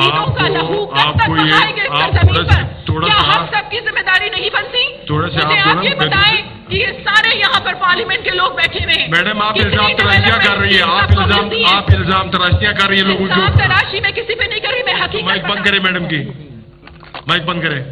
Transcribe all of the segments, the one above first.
शहीदों का लहू कब तक बहाएंगे इस जमीन पर? क्या हम सब की जिम्मेदारी नहीं बनती? मुझे आप ये बताएं कि ये सारे यहाँ पर पार्लियामेंट के लोग बैठे हुए हैं। मैडम, आप इल्जाम तराशियां कर रही है, आप इल्जाम तराशियां कर रही है लोगों को। इल्जाम तराशी मैं किसी पे नहीं कर रही, मैं हकीकत। माइक बंद करें मैडम की, माइक बंद करें।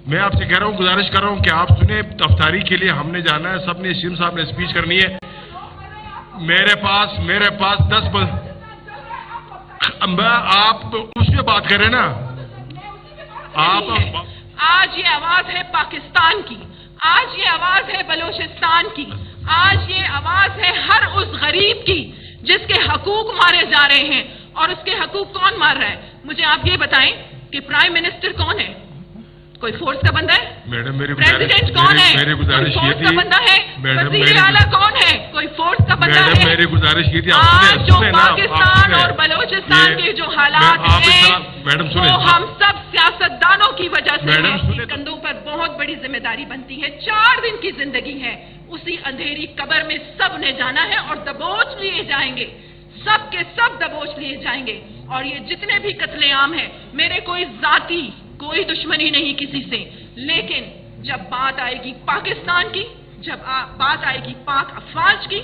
मैं आपसे कह रहा हूँ, गुजारिश कर रहा हूँ कि आप सुने, अफ्तारी के लिए हमने जाना है, सबने, सीएम साहब ने स्पीच करनी है। मेरे पास 10 आप उसमें बात करें ना। आप आज ये आवाज है पाकिस्तान की, आज ये आवाज है बलोचिस्तान की, आज ये आवाज है हर उस गरीब की जिसके हकूक मारे जा रहे हैं। और उसके हकूक कौन मार रहा है? मुझे आप ये बताएं कि प्राइम मिनिस्टर कौन है? कोई फोर्स का बंदा है? मैडम, मेरी प्रेसिडेंट कौन है? मेरी गुजारिश ये थी। का बंदा है? वज़ीर आला कौन है? कोई फोर्स का बंदा है? मेरी गुजारिश ये थी, आज जो पाकिस्तान और बलोचिस्तान के जो हालात हैं, मैडम वो हम सब सियासतदानों की वजह से है। कंधों पर बहुत बड़ी जिम्मेदारी बनती है। 4 दिन की जिंदगी है, उसी अंधेरी कब्र में सब ने जाना है और दबोच लिए जाएंगे, सब के सब दबोच लिए जाएंगे। और ये जितने भी कत्लेआम हैं, मेरे कोई दुश्मनी नहीं किसी से, लेकिन जब बात आएगी पाकिस्तान की, जब बात आएगी पाक अफवाज की,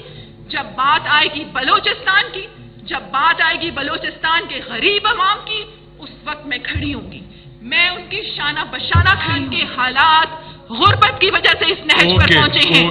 जब बात आएगी बलोचिस्तान की, जब बात आएगी बलोचिस्तान के गरीब अवाम की, उस वक्त मैं खड़ी होंगी। मैं उनकी शाना बशाना खड़ी के हालात गुर्बत की वजह से इस नहज पर पहुंचे हैं।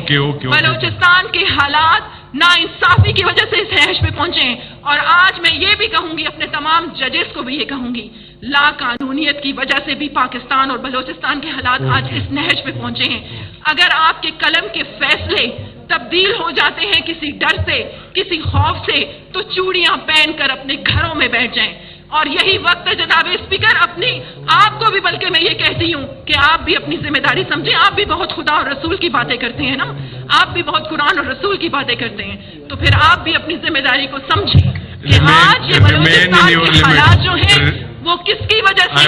बलोचिस्तान के हालात नाइंसाफी की वजह से इस नहज पे पहुंचे हैं। और आज मैं ये भी कहूंगी, अपने तमाम जजेस को भी ये कहूंगी, ला कानूनियत की वजह से भी पाकिस्तान और बलोचिस्तान के हालात आज इस नहज पे पहुंचे हैं। अगर आपके कलम के फैसले तब्दील हो जाते हैं किसी डर से, किसी खौफ से, तो चूड़ियां पहनकर अपने घरों में बैठ जाएं। और यही वक्त है जनाब स्पीकर, अपनी आपको भी, बल्कि मैं ये कहती हूँ कि आप भी अपनी जिम्मेदारी समझें। आप भी बहुत खुदा और रसूल की बातें करते हैं ना, आप भी बहुत कुरान और रसूल की बातें करते हैं, तो फिर आप भी अपनी जिम्मेदारी को समझें कि आज ये बलूचिस्तान के हालात जो हैं वो किसकी वजह से है?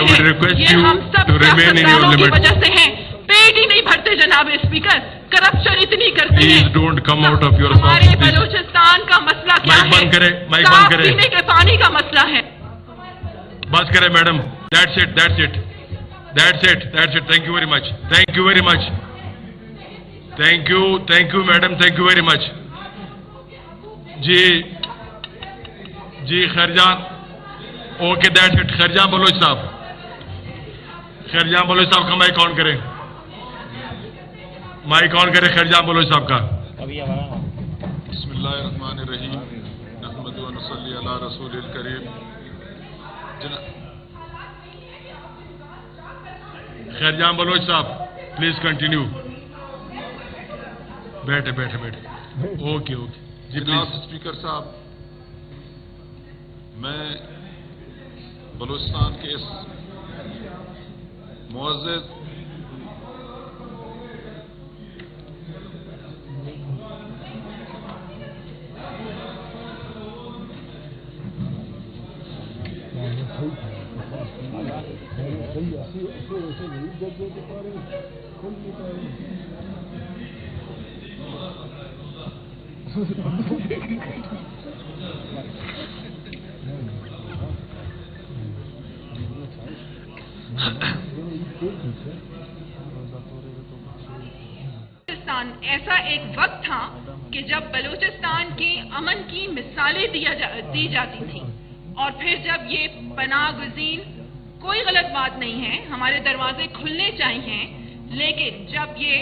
ये हम सब सियासतदानों की वजह से है। पेट ही नहीं भरते जनाब स्पीकर, करप्शन इतनी करते हैं। हमारे बलूचिस्तान का मसला क्या है? साफ पीने के पानी का मसला है। बस करें madam, that's it. Thank you very much. Thank you madam, thank you very much. जी Khairjan, okay, that's it. Khairjan Baloch साहब का माइक ऑन करें, खैरजान बलोच साहब का। बिस्मिल्लाहिर्रहमानिर्रहीम, नहमदु व नसल्ली अला रसूलिल करीम। खैरजान बलोच साहब, प्लीज कंटिन्यू। बैठे। ओके जी, प्लीज। स्पीकर साहब, मैं बलूचिस्तान के इस मुअज़्ज़ज़ ऐसा एक वक्त था कि जब बलूचिस्तान के अमन की मिसालें दी जाती थी, और फिर जब ये पनाह गुज़ीन, कोई गलत बात नहीं है, हमारे दरवाजे खुलने चाहिए, लेकिन जब ये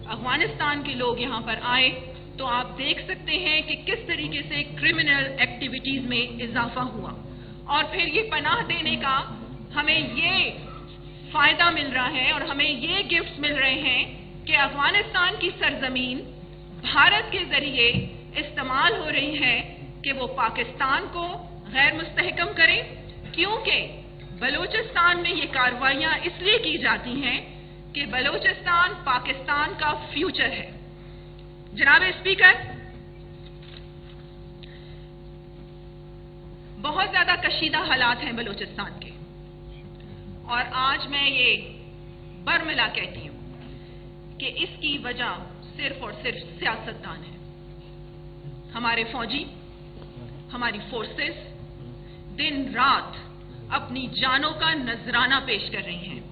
अफगानिस्तान के लोग यहाँ पर आए तो आप देख सकते हैं कि किस तरीके से क्रिमिनल एक्टिविटीज में इजाफा हुआ। और फिर ये पनाह देने का हमें ये फायदा मिल रहा है और हमें ये गिफ्ट्स मिल रहे हैं कि अफगानिस्तान की सरजमीन भारत के जरिए इस्तेमाल हो रही है कि वो पाकिस्तान को गैर मुस्तहकम करे, क्योंकि बलूचिस्तान में ये कार्रवाइयां इसलिए की जाती हैं कि बलूचिस्तान पाकिस्तान का फ्यूचर है। जनाब स्पीकर, बहुत ज्यादा कशीदा हालात हैं बलूचिस्तान के, और आज मैं ये बरमिला कहती हूं कि इसकी वजह सिर्फ और सिर्फ सियासतदान है। हमारे फौजी, हमारी फोर्सेस दिन रात अपनी जानों का नजराना पेश कर रही हैं।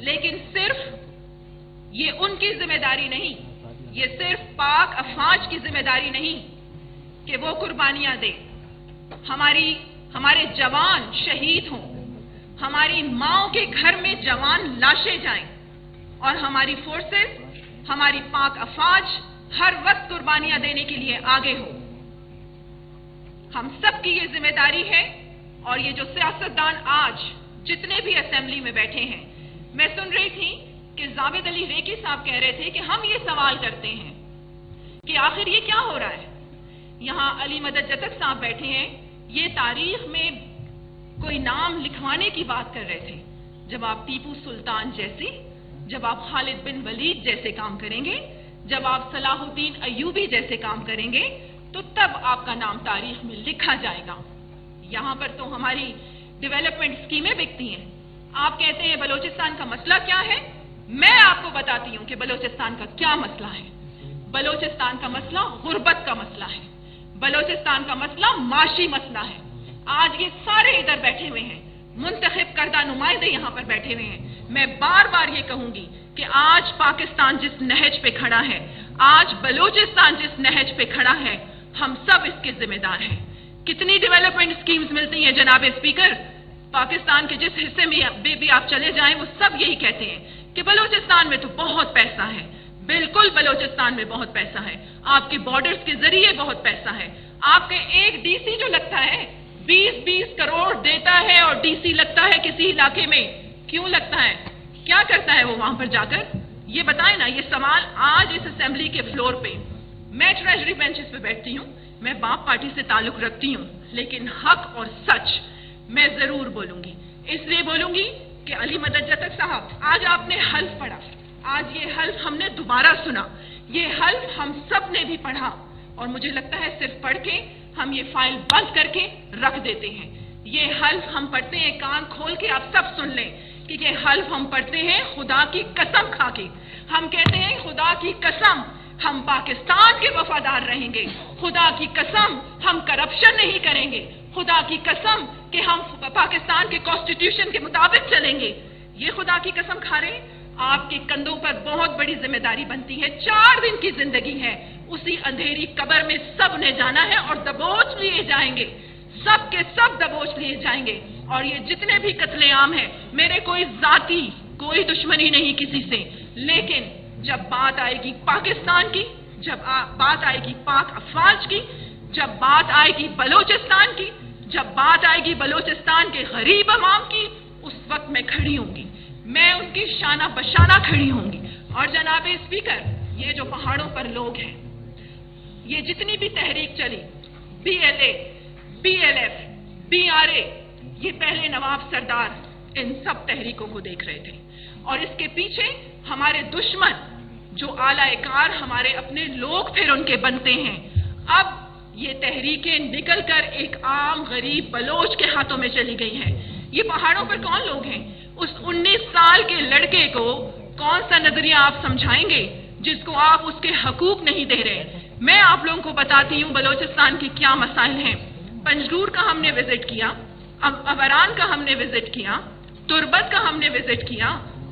लेकिन सिर्फ ये उनकी जिम्मेदारी नहीं, ये सिर्फ पाक अफवाज की जिम्मेदारी नहीं कि वो कुर्बानियां दे, हमारे जवान शहीद हों, हमारी माओं के घर में जवान लाशें जाएं और हमारी फोर्सेस, हमारी पाक अफवाज हर वक्त कुर्बानियां देने के लिए आगे हो। हम सब की ये जिम्मेदारी है। और ये जो सियासतदान आज जितने भी असेंबली में बैठे हैं, मैं सुन रही थी कि जावेद अली रेकी साहब कह रहे थे कि हम ये सवाल करते हैं कि आखिर ये क्या हो रहा है। यहां अली मदद जतक साहब बैठे हैं, ये तारीख में कोई नाम लिखवाने की बात कर रहे थे। जब आप टीपू सुल्तान जैसी, जब आप खालिद बिन वलीद जैसे काम करेंगे, जब आप सलाहुद्दीन अय्यूबी जैसे काम करेंगे, तो तब आपका नाम तारीख में लिखा जाएगा। यहां पर तो हमारी डेवलपमेंट स्कीमें बिकती हैं। आप कहते हैं बलूचिस्तान का मसला क्या है, मैं आपको बताती हूं कि बलूचिस्तान का क्या मसला है। बलूचिस्तान का मसला गुर्बत का मसला है, बलूचिस्तान का मसला माशी मसला है। आज ये सारे इधर बैठे हुए हैं, मुंतखब करदा नुमाइंदे यहां पर बैठे हुए हैं। मैं बार बार ये कहूंगी कि आज पाकिस्तान जिस नहज पे खड़ा है, आज बलूचिस्तान जिस नहज पे खड़ा है, हम सब इसके जिम्मेदार हैं। कितनी डेवलपमेंट स्कीम्स मिलती हैं जनाब स्पीकर, पाकिस्तान के जिस हिस्से में भी आप चले जाएं, वो सब यही कहते हैं कि बलूचिस्तान में तो बहुत पैसा है। बिल्कुल बलूचिस्तान में बहुत पैसा है, आपके बॉर्डर्स के जरिए बहुत पैसा है। आपके एक डीसी जो लगता है 20-20 करोड़ देता है और डीसी लगता है किसी इलाके में, क्यों लगता है, क्या करता है वो वहां पर जाकर, ये बताएं ना। ये सवाल आज इस असेंबली के फ्लोर पे, मैं ट्रेजरी बेंचेस पे बैठती हूं, मैं बाप पार्टी से ताल्लुक रखती हूं, लेकिन हक और सच मैं जरूर बोलूंगी। इसलिए बोलूंगी कि अली मदद जतक साहब, आज आपने हल्फ पढ़ा, आज ये हल्फ हमने दोबारा सुना, ये हल्फ हम सब ने भी पढ़ा और मुझे लगता है सिर्फ पढ़ के हम ये फाइल बंद करके रख देते हैं। ये हल्फ हम पढ़ते हैं, कान खोल के आप सब सुन लें कि ये हल्फ हम पढ़ते हैं खुदा की कसम खा के। हम कहते हैं खुदा की कसम हम पाकिस्तान के वफादार रहेंगे, खुदा की कसम हम करप्शन नहीं करेंगे, खुदा की कसम कि हम पाकिस्तान के कॉन्स्टिट्यूशन के मुताबिक चलेंगे। ये खुदा की कसम खा रहे हैं। आपके कंधों पर बहुत बड़ी जिम्मेदारी बनती है। 4 दिन की जिंदगी है, उसी अंधेरी कब्र में सब ने जाना है और दबोच लिए जाएंगे, सब के सब दबोच लिए जाएंगे। और ये जितने भी कत्लेआम हैं, मेरे कोई जाती कोई दुश्मनी नहीं किसी से, लेकिन जब बात आएगी पाकिस्तान की, जब बात आएगी पाक अफवाज की, जब बात आएगी बलूचिस्तान की, जब बात आएगी बलूचिस्तान के गरीब अवाम की, उस वक्त मैं खड़ी होंगी, मैं उनकी शाना बशाना खड़ी होंगी। और जनाब स्पीकर, ये जो पहाड़ों पर लोग हैं, ये जितनी भी तहरीक चली, BLA, BLF, BRA, ये पहले नवाब सरदार इन सब तहरीकों को देख रहे थे और इसके पीछे हमारे दुश्मन जो आलाएकार हमारे अपने लोग फिर उनके बनते हैं। अब ये तहरीकें निकलकर एक आम गरीब बलोच के हाथों में चली गई हैं। ये पहाड़ों पर कौन लोग हैं? उस 19 साल के लड़के को कौन सा नजरिया आप समझाएंगे जिसको आप उसके हकूक नहीं दे रहे? मैं आप लोगों को बताती हूँ बलूचिस्तान के क्या मसाइल हैं। पंजगूर का हमने विजिट किया, अबरान का हमने विजिट किया, तुर्बत का हमने विजिट किया,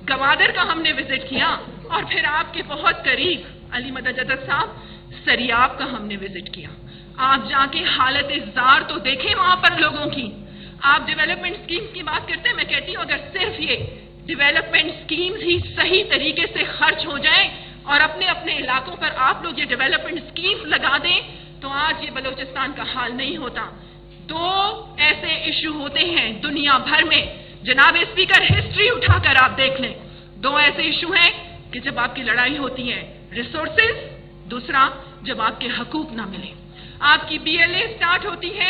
गवादर का हमने विजिट किया और फिर आपके बहुत करीब अली मदद जतक साहब सरियाब का हमने विजिट किया। आप जाके हालत इज़्ज़ार तो देखें वहां पर लोगों की। आप डेवलपमेंट स्कीम्स की बात करते हैं, मैं कहती हूँ अगर सिर्फ ये डेवलपमेंट स्कीम्स ही सही तरीके से खर्च हो जाएं और अपने अपने इलाकों पर आप लोग ये डेवलपमेंट स्कीम्स लगा दें तो आज ये बलूचिस्तान का हाल नहीं होता। 2 ऐसे इशू होते हैं दुनिया भर में, जनाब स्पीकर हिस्ट्री उठाकर आप देख लें, 2 ऐसे इशू हैं कि जब आपकी लड़ाई होती है रिसोर्सेज, दूसरा जब आपके हकूक ना मिले। आपकी BLA स्टार्ट होती है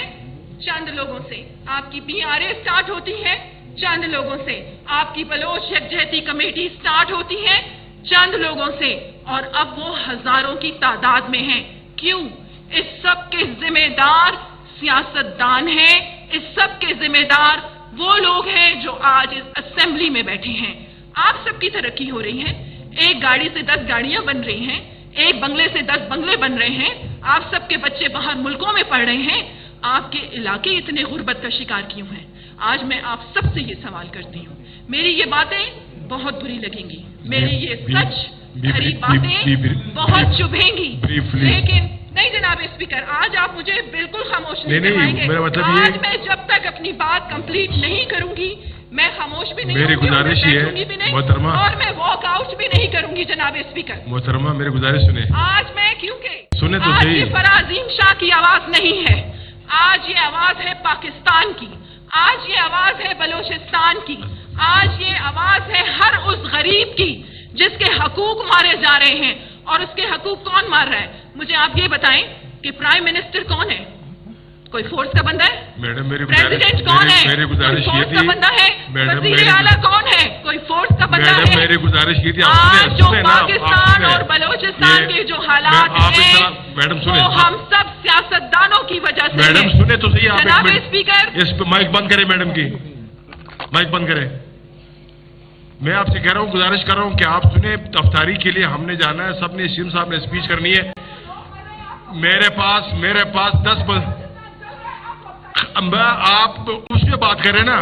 चंद लोगों से, आपकी BRA स्टार्ट होती है चंद लोगों से, आपकी बलोच यकजहती कमेटी स्टार्ट होती है चंद लोगों से और अब वो हजारों की तादाद में हैं। क्यों? इस सब के जिम्मेदार सियासतदान हैं, इस सब के जिम्मेदार वो लोग हैं जो आज इस असेंबली में बैठे हैं। आप सबकी तरक्की हो रही है, एक गाड़ी से 10 गाड़ियां बन रही हैं, एक बंगले से 10 बंगले बन रहे हैं, आप सबके बच्चे बाहर मुल्कों में पढ़ रहे हैं। आपके इलाके इतने गुर्बत का शिकार क्यों हैं? آج میں آپ سب سے یہ سوال کرتی ہوں، میری یہ باتیں بہت بری لگیں گی، میری یہ سچ بھری باتیں بہت چبھیں گی، لیکن نہیں جناب اسپیکر، آج آپ مجھے بالکل خاموش نہیں کروائیں گے۔ آج میں جب تک اپنی بات کمپلیٹ نہیں کروں گی میں خاموش بھی نہیں ہوں گی، اور میں واک آؤٹ بھی نہیں کروں گی جناب اسپیکر۔ محترمہ میری گزارش سنیں، آج میں کیونکہ تو آج یہ فراز شاہ کی آواز نہیں ہے، آج یہ آواز ہے پاکستان کی، آج یہ آواز ہے بلوچستان کی، آج یہ آواز ہے ہر اس غریب کی جس کے حقوق مارے جا رہے ہیں۔ اور اس کے حقوق کون مار رہا ہے؟ مجھے آپ یہ بتائیں کہ پرائم منسٹر کون ہے؟ کوئی فورس کا بندہ ہے؟ میڈم میری پریزیڈنٹ کون ہے؟ میری گزارش یہ فورس تھی، کا بندہ ہے؟ وزیر اعلیٰ کون ہے؟ کوئی فورس کا بندہ ہے؟ میڈم میری گزارش یہ تھی، آج جو پاکستان اور بلوچستان کے جو حالات ہیں میڈم سنیں، وہ ہم سب سیاستدانوں کی وجہ سے میڈم ہیں۔ سنیں تو صحیح، آپ جناب اسپیکر اس پہ مائک بند کریں، میڈم کی مائک بند کریں۔ میں آپ سے کہہ رہا ہوں، گزارش کر رہا ہوں کہ آپ سنیں، افطاری کے لیے ہم نے جانا ہے، سب نے شیم صاحب نے اسپیچ کرنی ہے۔ میرے پاس 10 آپ اس پہ بات کریں نا،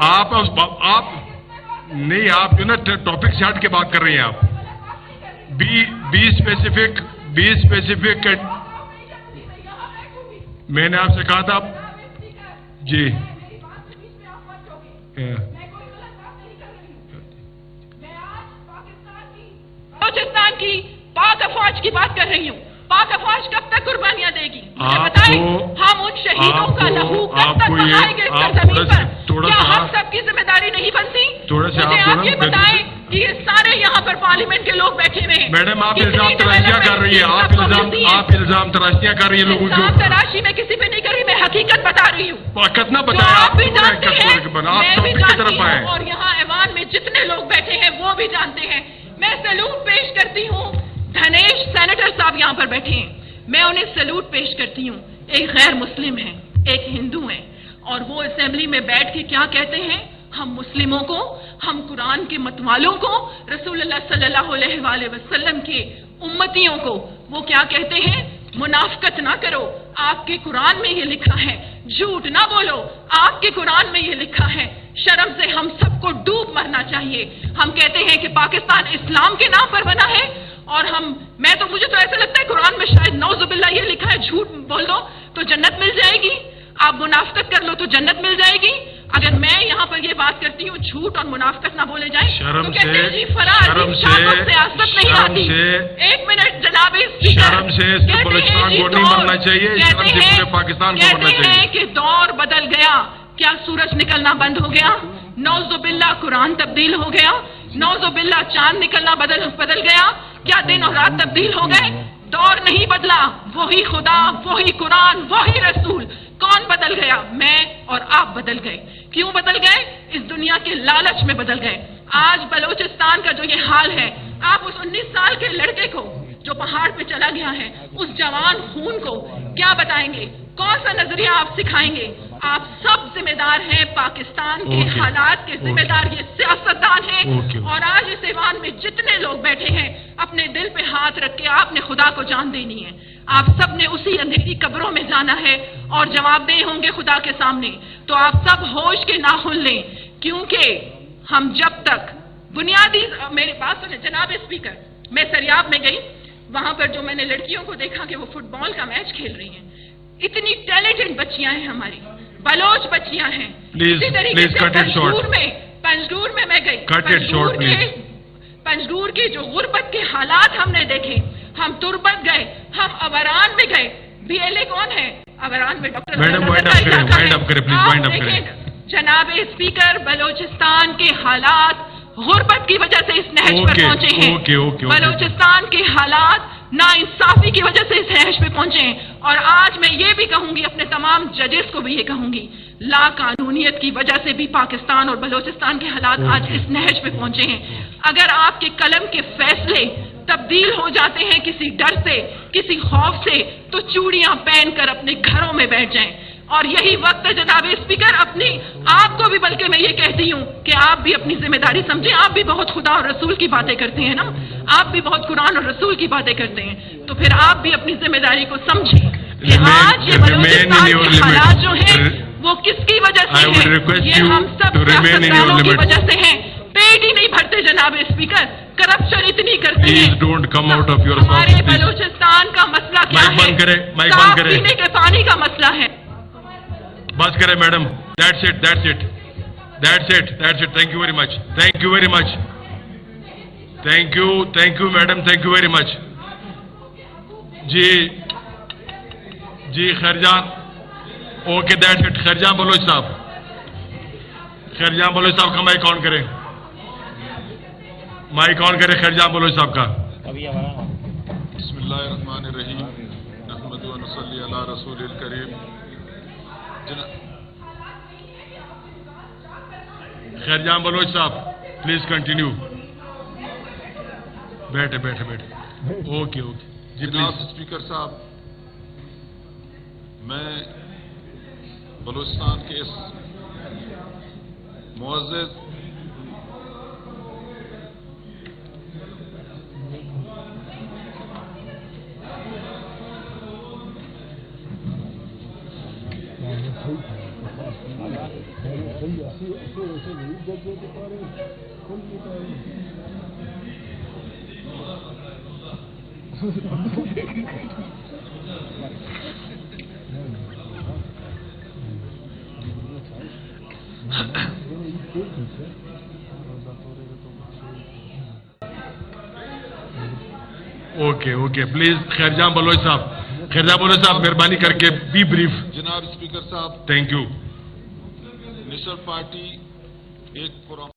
آپ نہیں، آپ جو نا ٹاپک سے ہٹ کے بات کر رہی ہیں، آپ بی اسپیسیفک میں نے آپ سے کہا تھا جی بلوچستان کی پاک افواج کی بات کر رہی ہوں۔ پاک افواج کب تک قربانیاں دے گی؟ مجھے بتائیں، ہم ان شہیدوں کا لہو کب تک بہائیں گے اس زمین پر؟ کیا ہم سب کی ذمہ داری نہیں بنتی؟ مجھے آپ یہ بتائیں کہ یہ سارے یہاں پر پارلیمنٹ کے لوگ بیٹھے ہوئے ہیں۔ میڈم آپ الزام تراشیاں کر رہی ہیں، آپ الزام تراشیاں کر رہی ہیں لوگوں کو۔ الزام تراشی میں کسی پہ نہیں کر رہی، میں حقیقت بتا رہی ہوں۔ کتنا بتایا آپ بھی جانتے ہیں، میں بھی جانتی طرف ہوں، آئے، اور یہاں ایوان میں جتنے لوگ بیٹھے ہیں وہ بھی جانتے ہیں۔ میں سلوٹ پیش کرتی ہوں، دھنیش سینیٹر صاحب یہاں پر بیٹھے ہیں، میں انہیں سلوٹ پیش کرتی ہوں۔ ایک غیر مسلم ہے، ایک ہندو ہے، اور وہ اسمبلی میں بیٹھ کے کیا کہتے ہیں؟ ہم مسلموں کو، ہم قرآن کے متوالوں کو، رسول اللہ صلی اللہ علیہ وآلہ وسلم کے امتیوں کو وہ کیا کہتے ہیں؟ منافقت نہ کرو، آپ کے قرآن میں یہ لکھا ہے، جھوٹ نہ بولو، آپ کے قرآن میں یہ لکھا ہے۔ شرم سے ہم سب کو ڈوب مرنا چاہیے۔ ہم کہتے ہیں کہ پاکستان اسلام کے نام پر بنا ہے، اور مجھے تو ایسا لگتا ہے قرآن میں شاید نعوذ باللہ یہ لکھا ہے، جھوٹ بول دو تو جنت مل جائے گی، آپ منافقت کر لو تو جنت مل جائے گی۔ اگر میں یہاں پر یہ بات کرتی ہوں جھوٹ اور منافقت نہ بولے جائیں تو کہتے ہیں جی فلاں سیاست نہیں آتی۔ ایک منٹ جناب شرم سے بلوچستان کو نہیں مرنا چاہیے، شرم سے پورے پاکستان کو مرنا چاہیے۔ کہتے ہیں کہ دور بدل گیا، کیا سورج نکلنا بند ہو گیا؟ نعوذ باللہ قرآن تبدیل ہو گیا، نعوذ باللہ چاند نکلنا بدل گیا، کیا دن اور رات تبدیل ہو گئے؟ دور نہیں بدلا، وہی خدا، وہی قرآن، وہی رسول۔ کون بدل گیا؟ میں اور آپ بدل گئے۔ کیوں بدل گئے؟ اس دنیا کے لالچ میں بدل گئے۔ آج بلوچستان کا جو یہ حال ہے، آپ اس 19 سال کے لڑکے کو جو پہاڑ پہ چلا گیا ہے، اس جوان خون کو کیا بتائیں گے؟ کون سا نظریہ آپ سکھائیں گے؟ آپ سب ذمہ دار ہیں، پاکستان کے حالات کے ذمہ دار یہ سیاستدان ہیں۔ اور آج اس ایوان میں جتنے لوگ بیٹھے ہیں، اپنے دل پہ ہاتھ رکھ کے آپ نے خدا کو جان دینی ہے۔ آپ سب نے اسی اندھیری قبروں میں جانا ہے اور جواب دہ ہوں گے خدا کے سامنے۔ تو آپ سب ہوش کے ناخن لیں، کیونکہ ہم جب تک بنیادی میری بات سنیں جناب اسپیکر، میں سریاب میں گئی، وہاں پر جو میں نے لڑکیوں کو دیکھا کہ وہ فٹ بال کا میچ کھیل رہی ہیں، اتنی ٹیلنٹڈ بچیاں ہیں ہماری، بلوچ بچیاں ہیں۔ اسی طریقے سے پنجگور میں میں گئی، پنجگور کی جو غربت کے حالات ہم نے دیکھے، ہم تربت گئے، ہم اوران میں گئے۔ بی ایل اے کون ہے؟ اوران میں ڈاکٹر جناب اسپیکر، بلوچستان کے حالات غربت کی وجہ سے اس نہج پر پہنچے ہیں، بلوچستان کے حالات نا انصافی کی وجہ سے اس نہج پہ پہنچے ہیں۔ اور آج میں یہ بھی کہوں گی، اپنے تمام ججز کو بھی یہ کہوں گی، لا قانونیت کی وجہ سے بھی پاکستان اور بلوچستان کے حالات آج اس نہج پہ پہنچے ہیں۔ اگر آپ کے قلم کے فیصلے تبدیل ہو جاتے ہیں کسی ڈر سے، کسی خوف سے، تو چوڑیاں پہن کر اپنے گھروں میں بیٹھ جائیں۔ اور یہی وقت ہے جناب اسپیکر، اپنی آپ کو بھی بلکہ میں یہ کہتی ہوں کہ آپ بھی اپنی ذمہ داری سمجھیں۔ آپ بھی بہت خدا اور رسول کی باتیں کرتے ہیں نا، آپ بھی بہت قرآن اور رسول کی باتیں کرتے ہیں، تو پھر آپ بھی اپنی ذمہ داری کو سمجھیں کہ آج یہ بلوچستان کے حالات جو ہیں वो किसकी वजह I से would है? request ये you हम सब to remain in your सियासतदानों की limits. वजह से है। पेट ही नहीं भरते जनाब स्पीकर, करप्शन इतनी करते Please हैं। don't come out of your हमारे soft, please. बलूचिस्तान का मसला क्या माइक है? बंद करें, माइक साफ बंद करें। पीने के पानी का मसला है। बस करें madam, that's it, that's it, that's it, that's it. Thank you very much, thank you very much, thank you madam, thank you very much. जी Khairjan, okay, that's it. Khairjan Baloch साहब, खैरजान बलोच साहब का माइक ऑन करें, माइक ऑन करें खैरजान बलोच साहब का। बिस्मिल्लाहिर्रहमानिर्रहीम, नहमदु व नसल्ली अला रसूलिल करीम। खैरजान बलोच साहब, प्लीज कंटिन्यू। बैठे बैठे बैठे, ओके ओके जी जनाब प्लीज। स्पीकर साहब, मैं बलूचिस्तान के इस मुअज़्ज़ज़ ओके ओके प्लीज खैरजान बलोच साहब, खैरजान बलोच साहब मेहरबानी करके बी ब्रीफ। जनाब स्पीकर साहब, थैंक यू। नेशनल पार्टी एक